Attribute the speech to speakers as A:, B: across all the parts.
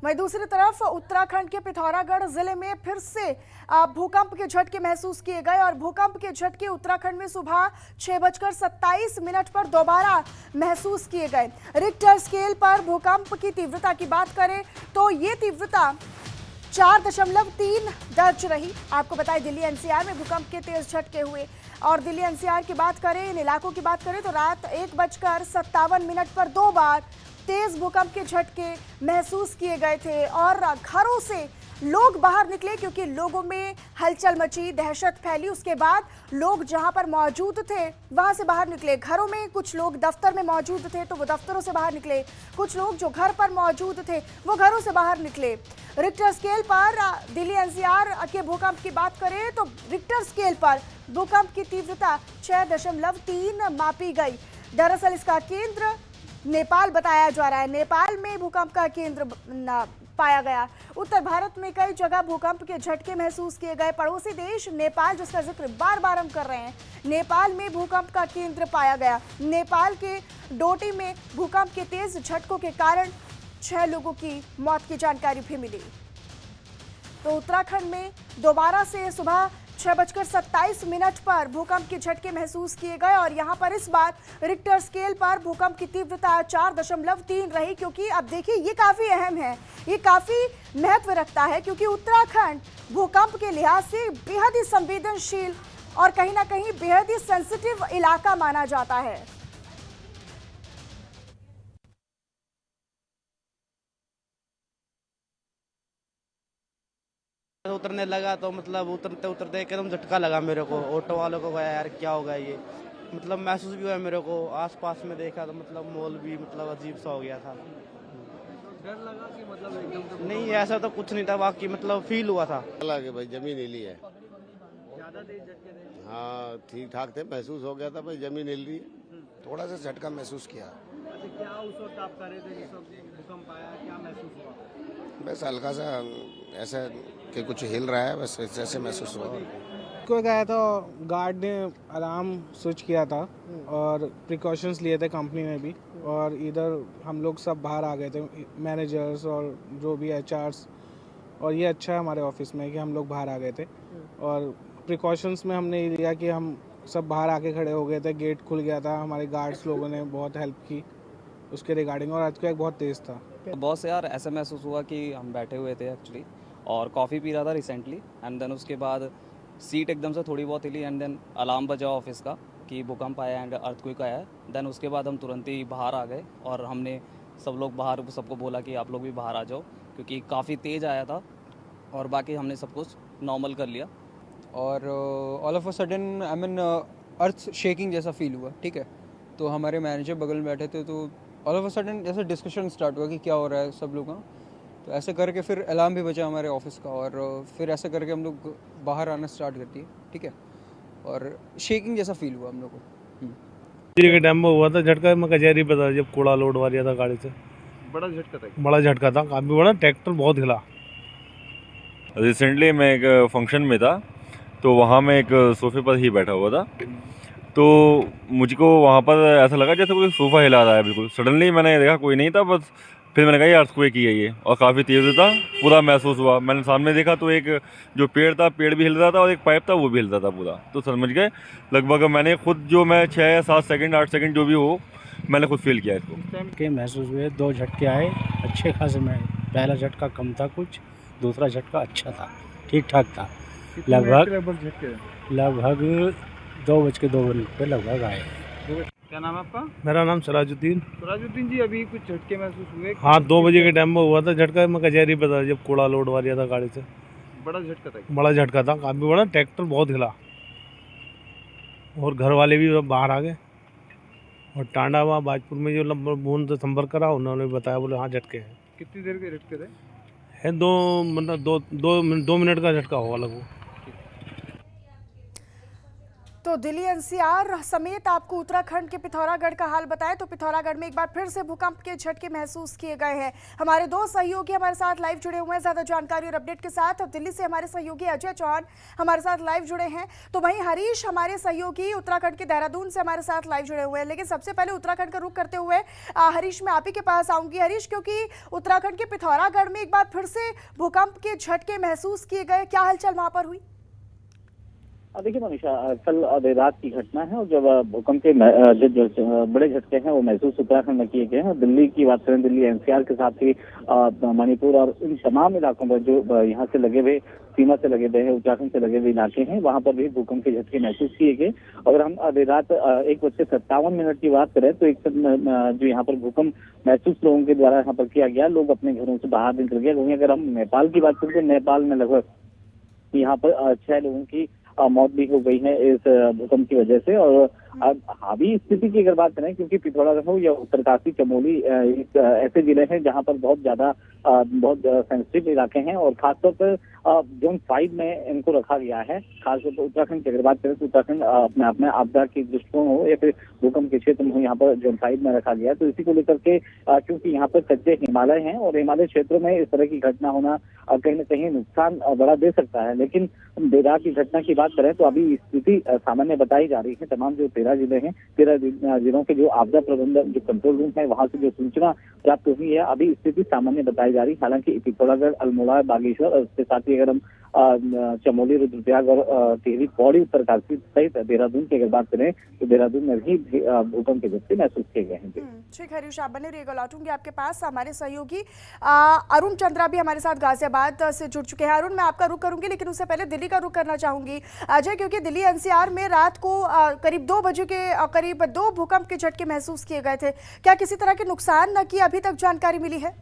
A: वहीं दूसरी तरफ उत्तराखंड के पिथौरागढ़ जिले में फिर से भूकंप के झटके महसूस किए गए और भूकंप के झटके उत्तराखंड में सुबह 6:27 पर दोबारा महसूस किए गए। रिक्टर स्केल पर भूकंप की तीव्रता की बात करें तो ये तीव्रता 4.3 दर्ज रही। आपको बताएं दिल्ली एनसीआर में भूकंप के तेज झटके हुए और दिल्ली एनसीआर की बात करें, इन इलाकों की बात करें तो रात 1:57 पर 2 बार तेज भूकंप के झटके महसूस किए गए थे और घरों से लोग बाहर निकले क्योंकि लोगों में हलचल मची, दहशत फैली। उसके बाद लोग जहां पर मौजूद थे वहां से बाहर निकले। घरों में कुछ लोग दफ्तर में मौजूद थे तो वो दफ्तरों से बाहर निकले, कुछ लोग जो घर पर मौजूद थे वो घरों से बाहर निकले। रिक्टर स्केल पर दिल्ली एनसीआर के भूकंप की बात करें तो रिक्टर स्केल पर भूकंप की तीव्रता 6.3 मापी गई। दरअसल इसका केंद्र नेपाल बताया जा रहा है। नेपाल में भूकंप का केंद्र पाया गया। उत्तर भारत में कई जगह भूकंप के झटके महसूस किए गए। पड़ोसी देश नेपाल, जिसका जिक्र बार बार हम कर रहे हैं, नेपाल में भूकंप का केंद्र पाया गया। नेपाल के डोटी में भूकंप के तेज झटकों के कारण 6 लोगों की मौत की जानकारी भी मिली। तो उत्तराखंड में दोबारा से सुबह 6:27 पर भूकंप के झटके महसूस किए गए और यहां पर इस बार रिक्टर स्केल पर भूकंप की तीव्रता 4.3 रही। क्योंकि अब देखिए ये काफी अहम है, ये काफी महत्व रखता है क्योंकि उत्तराखंड भूकंप के लिहाज से बेहद ही संवेदनशील और कहीं ना कहीं बेहद ही सेंसिटिव इलाका माना जाता है।
B: उतरने लगा तो मतलब उतरते उतरते एकदम झटका लगा मेरे को। ऑटो वालों को गया यार क्या होगा ये, मतलब महसूस भी हुआ मेरे को। आसपास में देखा तो मतलब मॉल भी मतलब अजीब सा हो गया था।
C: डर लगा कि मतलब एकदम
B: नहीं ऐसा तो कुछ नहीं था, बाकी मतलब फील हुआ था।
D: लगा कि भाई जमीन हिली है।
C: ज्यादा तेज झटके थे?
D: हाँ ठीक ठाक थे, महसूस हो गया था भाई जमीन हिल रही है।
E: थोड़ा सा झटका महसूस किया।
C: अच्छा, क्या उस वक्त आप कर रहे थे जिस वक्त भूकंप आया, क्या महसूस हुआ?
E: बस हल्का सा ऐसा कि कुछ हिल रहा है, बस ऐसे महसूस हुआ।
F: को गया तो गार्ड ने अलार्म स्विच किया था और प्रिकॉशंस लिए थे कंपनी में भी, और इधर हम लोग सब बाहर आ गए थे, मैनेजर्स और जो भी एचआर्स। और ये अच्छा है हमारे ऑफिस में कि हम लोग बाहर आ गए थे और प्रिकॉशंस में हमने ये लिया कि हम सब बाहर आके खड़े हो गए थे, गेट खुल गया था, हमारे गार्ड्स लोगों ने बहुत हेल्प की उसके रिगार्डिंग। और आज का एक बहुत तेज़ था।
G: बॉस यार ऐसा महसूस हुआ कि हम बैठे हुए थे एक्चुअली और कॉफ़ी पी रहा था रिसेंटली, एंड देन उसके बाद सीट एकदम से थोड़ी बहुत हिली एंड देन अलार्म बजा ऑफिस का कि भूकंप आया एंड अर्थक्वेक आया है। देन उसके बाद हम तुरंत ही बाहर आ गए और हमने सब लोग बाहर सबको बोला कि आप लोग भी बाहर आ जाओ क्योंकि काफ़ी तेज़ आया था। और बाकी हमने सब कुछ नॉर्मल कर लिया।
H: और all of a sudden I mean earth shaking जैसा फील हुआ, ठीक है। तो हमारे मैनेजर बगल में बैठे थे तो ऑल ऑफ अ सडन जैसे डिस्कशन स्टार्ट हुआ कि क्या हो रहा है सब लोग का। तो ऐसे करके फिर अलार्म भी बजा हमारे ऑफिस का और फिर ऐसे करके हम लोग बाहर आना स्टार्ट कर दिए, ठीक है। और शेकिंग जैसा फील हुआ हम लोग को।
I: के टाइम में हुआ था झटका। मैं कचहरी पे था जब कूड़ा लोड वालिया था गाड़ी से।
C: बड़ा झटका था?
I: बड़ा झटका था, काफ़ी बड़ा, ट्रैक्टर बहुत हिला।
J: रिसेंटली मैं एक फंक्शन में था तो वहाँ मैं एक सोफे पर ही बैठा हुआ था, तो मुझको वहाँ पर ऐसा लगा जैसे कोई सोफ़ा हिला रहा है। बिल्कुल सडनली मैंने देखा कोई नहीं था, बस फिर मैंने कहा ये अर्थक्वेक ही है ये, और काफ़ी तेज़ था, पूरा महसूस हुआ। मैंने सामने देखा तो एक जो पेड़ था, पेड़ भी हिल रहा था और एक पाइप था वो भी हिल रहा था पूरा। तो समझ गए लगभग मैंने खुद जो मैं 6 या 7 सेकंड 8 सेकंड जो भी हो मैंने खुद फील किया इसको।
K: के महसूस हुए 2 झटके आए अच्छे खासे में। पहला झटका कम था कुछ, दूसरा झटका अच्छा था, ठीक ठाक था। लगभग 2:02 पे लगभग आए।
C: क्या नाम है आपका?
I: मेरा नाम सराजुद्दीन।
C: सराजुद्दीन जी, अभी कुछ झटके महसूस हुए?
I: हाँ 2 बजे के टाइम में हुआ था झटका। मैं कचहरी पे था जब कूड़ा लोड वालिया था गाड़ी से।
C: बड़ा झटका था?
I: बड़ा झटका था, काफ़ी बड़ा, ट्रैक्टर बहुत हिला और घर वाले भी बाहर आ गए। और टांडा वहाँ बाजपुर में जो नंबर फोन से संपर्क करा उन्होंने बताया, बोले हाँ झटके हैं।
C: कितनी देर के झटके थे?
I: है 2 मिनट का झटका होगा लगभग।
A: तो दिल्ली एनसीआर समेत आपको उत्तराखंड के पिथौरागढ़ का हाल बताएं तो पिथौरागढ़ में एक बार फिर से भूकंप के झटके महसूस किए गए हैं। हमारे दो सहयोगी हमारे साथ लाइव जुड़े हुए हैं ज्यादा जानकारी और अपडेट के साथ। और दिल्ली से हमारे सहयोगी अजय चौहान हमारे साथ लाइव जुड़े हैं, तो वहीं हरीश हमारे सहयोगी उत्तराखंड के देहरादून से हमारे साथ लाइव जुड़े हुए हैं। लेकिन सबसे पहले उत्तराखंड का रुख करते हुए हरीश, मैं आप ही के पास आऊंगी। हरीश, क्योंकि उत्तराखंड के पिथौरागढ़ में एक बार फिर से भूकंप के झटके महसूस किए गए, क्या हलचल वहां पर हुई?
L: देखिए मनीषा, कल देर रात की घटना है और जब भूकंप के जो बड़े झटके हैं वो महसूस उत्तराखंड में किए गए हैं। दिल्ली की बात करें, दिल्ली एनसीआर के साथ ही मणिपुर और इन तमाम इलाकों में जो यहाँ से लगे हुए, सीमा से लगे हुए हैं, उत्तराखंड से लगे हुए इलाके हैं, वहाँ पर भी भूकंप के झटके महसूस किए गए। अगर हम देर रात 1:57 की बात करें तो जो यहाँ पर भूकंप महसूस लोगों के द्वारा यहाँ पर किया गया, लोग अपने घरों से बाहर निकल गए। वहीं अगर हम नेपाल की बात करें तो नेपाल में लगभग यहाँ पर 6 लोगों की मौत भी हो गई है इस भूकंप की वजह से। और हावी स्थिति की अगर बात करें, क्योंकि पिथौरागढ़ हो या उत्तरकाशी, चमोली ऐसे जिले हैं जहां पर बहुत सेंसिटिव इलाके हैं और खासतौर पर जोन 5 में इनको रखा गया है। खासतौर पर उत्तराखंड की अगर बात करें तो उत्तराखंड अपने आप में आपदा की दृष्टिकोण हो या फिर भूकंप के क्षेत्र में हो, यहाँ पर जोन 5 में रखा गया है। तो इसी को लेकर के क्योंकि यहाँ पर कच्चे हिमालय हैं और हिमालय क्षेत्रों में इस तरह की घटना होना कहीं न कहीं नुकसान बड़ा दे सकता है। लेकिन देर रात की घटना की बात करें तो अभी स्थिति सामान्य बताई जा रही है। तमाम जो 13 जिले हैं, 13 जिलों के जो आपदा प्रबंधन जो कंट्रोल रूम है, वहां से जो सूचना प्राप्त हुई है, अभी स्थिति सामान्य बताई जा रही है। हालांकि पिथौरागढ़, अल्मोड़ा, बागेश्वर और उसके साथ ही अगर हम चमोली, रुद्रप्रयाग और टिहरी, पौड़ी, उत्तरकाशी सहित देहरादून की अगर बात करें तो देहरादून में भी भूकंप के झटके महसूस किए गए हैं।
A: ठीक हरीश, आप बने रहिएगा, लौटूंगी आपके पास। हमारे सहयोगी अरुण चंद्रा भी हमारे साथ गाजियाबाद से जुड़ चुके हैं। अरुण, मैं आपका रुख करूंगी, लेकिन उससे पहले दिल्ली का रुख करना चाहूंगी अजय, क्योंकि दिल्ली एनसीआर में रात को करीब 2 बजे के करीब 2 भूकंप के झटके महसूस किए गए थे। क्या किसी तरह के नुकसान की अभी तक जानकारी मिली है?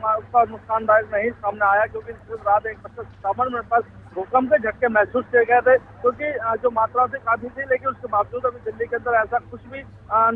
C: उसका नुकसानदायक नहीं सामने आया, क्योंकि रात 1:57 मिनट पर भूकंप के झटके महसूस किए गए थे, क्योंकि जो मात्रा से काफी थी। लेकिन उसके बावजूद अभी दिल्ली के अंदर ऐसा कुछ भी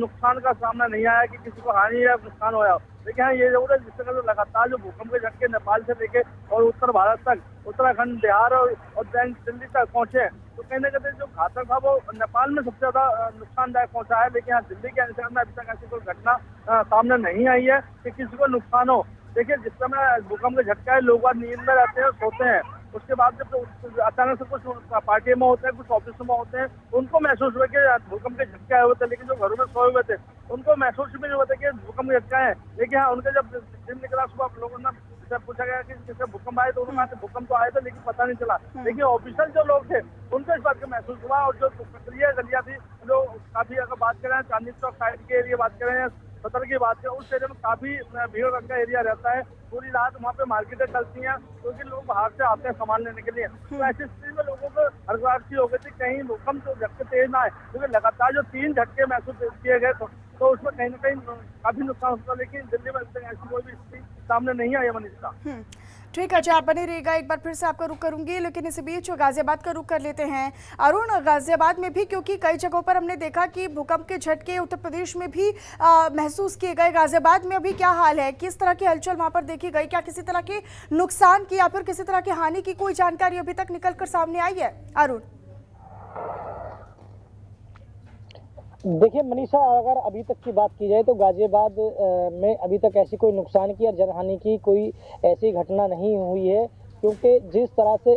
C: नुकसान का सामना नहीं आया कि किसी को हानि या नुकसान होया। लेकिन हाँ, ये जरूर है जिस तरह से लगातार जो भूकंप के झटके नेपाल से लेके और उत्तर भारत तक, उत्तराखंड, बिहार और दिल्ली तक पहुंचे, तो कहीं ना कहीं जो घातक था वो नेपाल में सबसे ज्यादा नुकसानदायक पहुंचा है। लेकिन यहाँ दिल्ली के एनसीआर में अभी तक ऐसी कोई घटना सामने नहीं आई है कि किसी को नुकसान हो। देखिए, जिस समय भूकंप के झटका है, लोग नींद में रहते हैं, सोते हैं, उसके बाद जब अचानक से कुछ पार्टी में होते हैं, कुछ ऑफिस में होते हैं, उनको महसूस हुआ कि भूकंप के झटके आए हुए थे। लेकिन जो घरों में सोए हुए थे उनको महसूस भी नहीं हुआ था कि भूकंप के झटका है। लेकिन हाँ, उनके जब दिन निकला सुबह, लोगों ने पूछा गया कि जैसे भूकंप आए, तो उन्होंने कहा भूकंप तो आए थे लेकिन पता नहीं चला। लेकिन ऑफिशियल जो लोग थे उनको इस बात का महसूस हुआ। और जो गलियां थी, जो काफी अगर बात करें चांदनी चौक साइड के एरिया बात करें, सदर की बात करें, उस एरिया में काफी भीड़ का एरिया रहता है। पूरी रात वहाँ पे मार्केटें चलती हैं, क्योंकि लोग बाहर से आते हैं सामान लेने के लिए। तो ऐसी स्थिति में लोगों को हड़बड़ाहट सी हो गई थी, कहीं भूकंप तो झटके तेज ना आए, क्योंकि लगातार जो 3 झटके महसूस किए गए तो उसमें कहीं ना कहीं काफी नुकसान होता। लेकिन दिल्ली में ऐसी कोई भी स्थिति सामने नहीं आई है मनीषा।
A: ठीक है अजय, आप बने रहिएगा, एक बार फिर से आपका रुख करूंगी। लेकिन इसी बीच गाजियाबाद का रुख कर लेते हैं। अरुण, गाजियाबाद में भी क्योंकि कई जगहों पर हमने देखा कि भूकंप के झटके उत्तर प्रदेश में भी महसूस किए गए, गाजियाबाद में अभी क्या हाल है? किस तरह की हलचल वहां पर देखी गई? क्या किसी तरह के नुकसान की या फिर किसी तरह की हानि की कोई जानकारी अभी तक निकल कर सामने आई है? अरुण,
M: देखिए मनीषा, अगर अभी तक की बात की जाए तो गाजियाबाद में अभी तक ऐसी कोई नुकसान की या जनहानि की कोई ऐसी घटना नहीं हुई है, क्योंकि जिस तरह से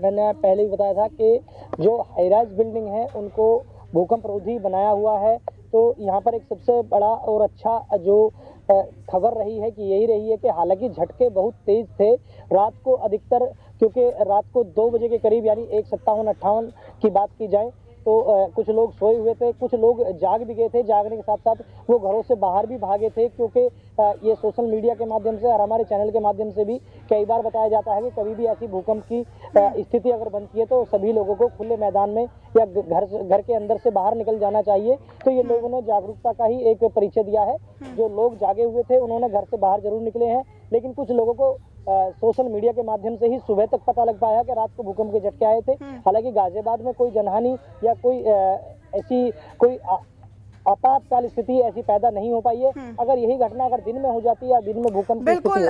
M: मैंने पहले ही बताया था कि जो हाईराइज बिल्डिंग है उनको भूकंप रोधी बनाया हुआ है। तो यहाँ पर एक सबसे बड़ा और अच्छा जो खबर रही है कि यही रही है कि हालांकि झटके बहुत तेज थे रात को, अधिकतर क्योंकि रात को 2 बजे के करीब, यानी 1:57-58 की बात की जाए तो कुछ लोग सोए हुए थे, कुछ लोग जाग भी गए थे। जागने के साथ साथ वो घरों से बाहर भी भागे थे, क्योंकि ये सोशल मीडिया के माध्यम से और हमारे चैनल के माध्यम से भी कई बार बताया जाता है कि कभी भी ऐसी भूकंप की स्थिति अगर बनती है तो सभी लोगों को खुले मैदान में या घर के अंदर से बाहर निकल जाना चाहिए। तो ये लोगों ने जागरूकता का ही एक परिचय दिया है। जो लोग जागे हुए थे उन्होंने घर से बाहर जरूर निकले हैं, लेकिन कुछ लोगों को सोशल मीडिया के माध्यम से ही सुबह तक पता लग पाया कि रात को भूकंप के झटके आए थे। हालांकि गाजियाबाद में कोई जनहानि या कोई ऐसी कोई आपातकाल स्थिति ऐसी पैदा नहीं हो पाई है। अगर यही घटना अगर दिन में हो जाती है या दिन में भूकंप की स्थिति होती